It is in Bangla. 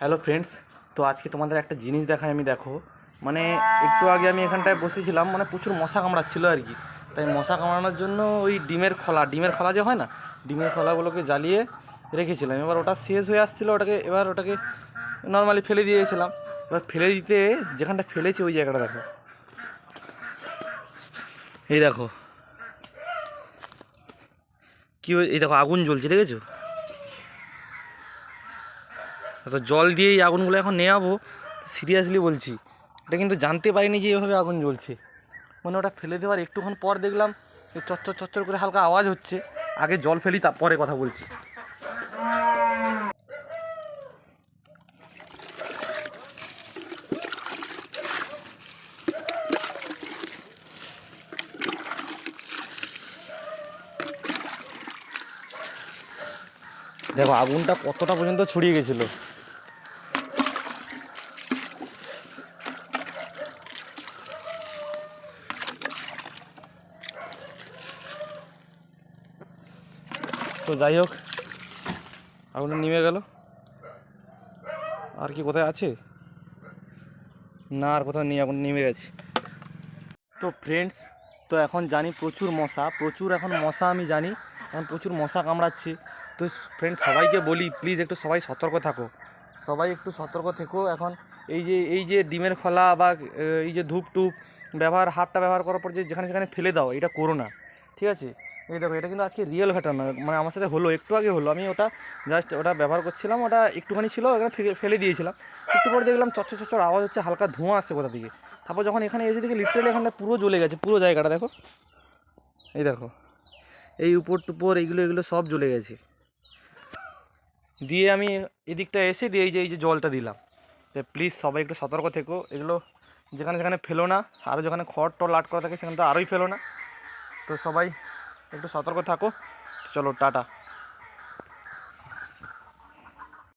হ্যালো ফ্রেন্ডস, তো আজকে তোমাদের একটা জিনিস দেখাই। আমি দেখো, মানে একটু আগে আমি এখানটায় বসেছিলাম, মানে প্রচুর মশা কামড়াচ্ছিল আর কি। তাই মশা কামড়ানোর জন্য ওই ডিমের খোলা যে হয় না, ডিমের খোলাগুলোকে জ্বালিয়ে রেখেছিলাম। এবার ওটা শেষ হয়ে আসছিলো, ওটাকে নর্মালি ফেলে দিয়েছিলাম। এবার ফেলে দিতে যেখানটা ফেলেছি ওই জায়গাটা দেখো, এই দেখো এই দেখো আগুন জ্বলছে, দেখেছো? তো জল দিয়ে এই আগুনগুলো এখন নেওয়াবো। সিরিয়াসলি বলছি, এটা কিন্তু জানতে পারিনি যে এভাবে আগুন জ্বলছে। মানে ওটা ফেলে দেওয়ার একটুক্ষণ পর দেখলাম যে চচ্চর চচ্চর করে হালকা আওয়াজ হচ্ছে। আগে জল ফেলি, তারপরে কথা বলছি। দেখো আগুনটা কতটা পর্যন্ত ছড়িয়ে গেছিলো। তো যাই হোক, আগুনটা নিভে গেল। আর কি কোথায় আছে? না, আর কোথাও নেই, আগুন নিভে গেছে। তো ফ্রেন্ডস, তো এখন জানি প্রচুর এখন মশা আমি জানি এখন প্রচুর মশা কামড়াচ্ছে। তো ফ্রেন্ডস, সবাইকে বলি প্লিজ একটু সবাই সতর্ক থাকো, সবাই একটু সতর্ক থেকো। এখন এই যে ডিমের খোলা বা এই যে ধূপ টুপ হাতটা ব্যবহার করার পর যে যেখানে সেখানে ফেলে দাও, এটা করো না, ঠিক আছে? এই দেখো, এটা কিন্তু আজকে রিয়েল ঘটনা, মানে আমার সাথে হলো, একটু আগে হলো। আমি ওটা ব্যবহার করছিলাম, ওটা একটুখানি ছিল, ওখানে ফেলে দিয়েছিলাম। একটু পরে দেখলাম চচ্চর চচ্চর আওয়াজ হচ্ছে, হালকা ধোঁয়া আসছে কোথা থেকে। তারপর যখন এখানে এসে দেখি লিটারালি এখানটা পুরো জ্বলে গেছে, পুরো জায়গাটা দেখো, এই দেখো, এই উপর টুপর এগুলো সব জ্বলে গেছে। দিয়ে আমি এদিকটা এসে দিয়ে এই যে জলটা দিলাম। তো প্লিজ সবাই একটু সতর্ক থেকো, এগুলো যেখানে সেখানে ফেলো না। আরও যেখানে খড় টড় লাট করা থাকে সেখানে তো আরোই ফেলো না। তো সবাই একটু সতর্ক থাকো। চলো, টাটা।